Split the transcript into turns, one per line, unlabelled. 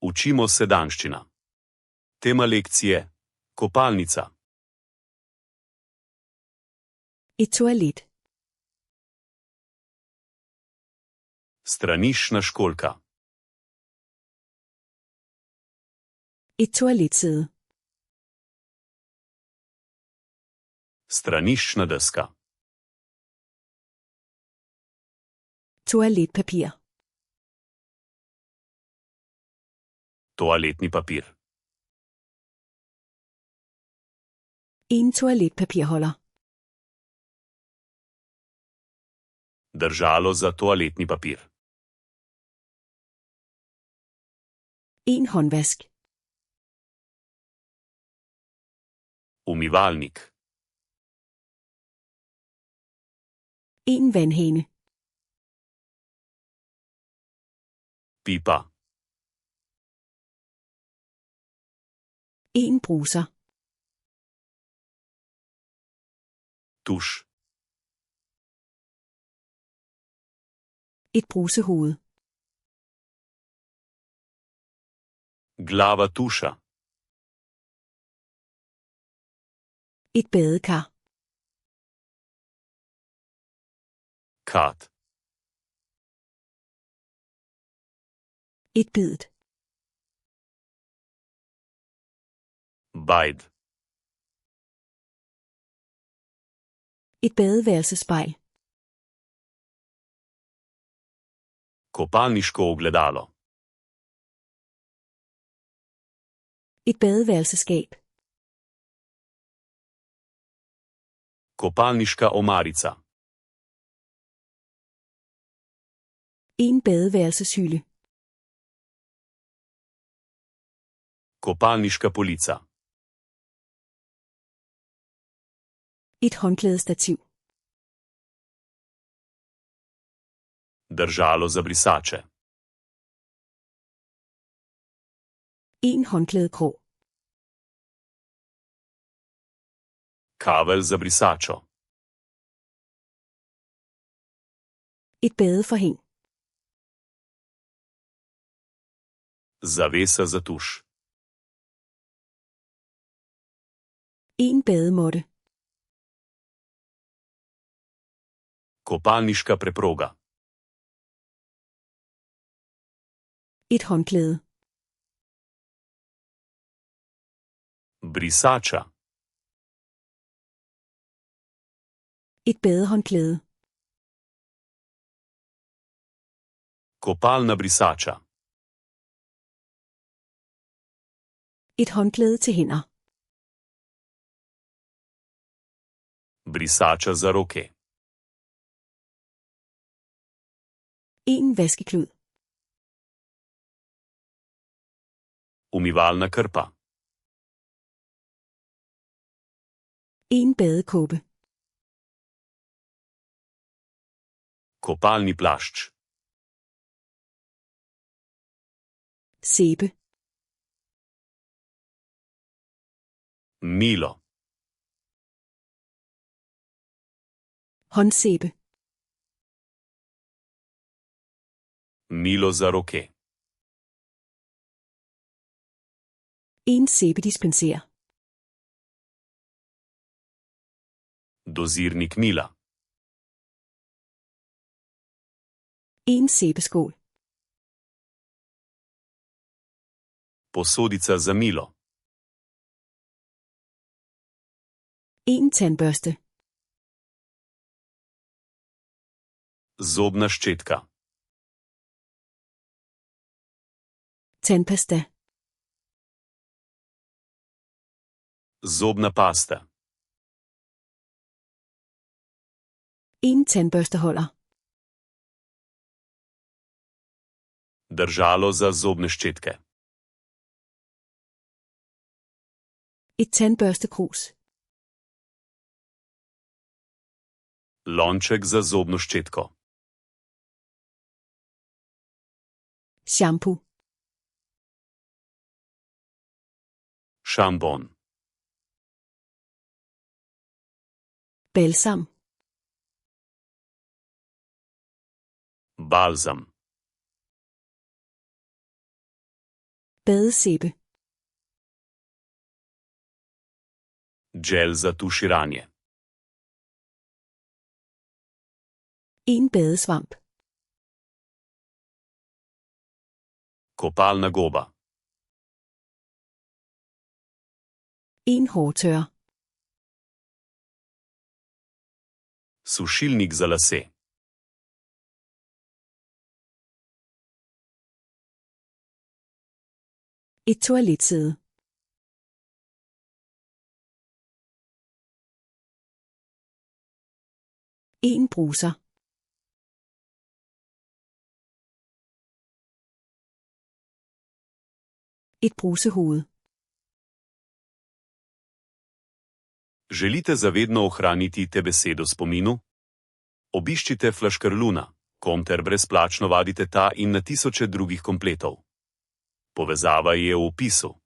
Učimo se danščina. Tema lekcije: kopalnica.
Et toilet.
Straniščna školjka.
Et toiletsæde.
Straniščna deska.
Toiletpapir.
Toaletni papir.
En toiletpapirholder.
Držalo za toaletni papir.
En håndvask.
Umivalnik.
En vandhane.
Pipa.
En bruser.
Tuš.
Et brusehoved.
Glava tuša.
Et badekar.
Kat.
Et bidet.
Bajd.
Et badeværelsespejl.
Kopalniško ogledalo.
Et badeværelseskab.
Kopalniška omarica.
En badeværelseshylde.
Kopalniška polica.
Et håndklædestativ.
Držalo za brisače.
En håndklædekrog.
Kavelj za brisačo.
Et badeforhæng.
Zavesa za tuš.
En bademåtte.
Kopalniška preproga.
Et håndklæde.
Brisača.
Et badehåndklæde.
Kopalna brisača.
Et håndklæde til hænder.
Brisača za roke.
En vaskeklud.
Umivalna krpa.
En badekåbe.
Kopalni plašč.
Sæbe.
Milo.
Håndsæbe.
Milo za roke.
En sæbedispenser.
Dozirnik mila.
En sæbeskål.
Posodica za milo.
En tandbørste.
Zobna ščetka.
Tandpasta.
Zobna pasta.
En tandbørsteholder.
Držalo za zobne ščetke.
Et tandbørstekrus.
Lonček za zobno ščetko.
Shampoo.
Šampon.
Balsam.
Balzam.
Badesæbe.
Gel za tuširanje.
En badesvamp.
Kopalna goba.
En hårtørrer.
Sušilnik za lase.
Et toiletsæde. En bruser. Et brusehoved.
Želite zavedno ohraniti te besede v spominu? Obiščite Flaškarluna, kom ter brezplačno vadite ta in na tisoče drugih kompletov. Povezava je v opisu.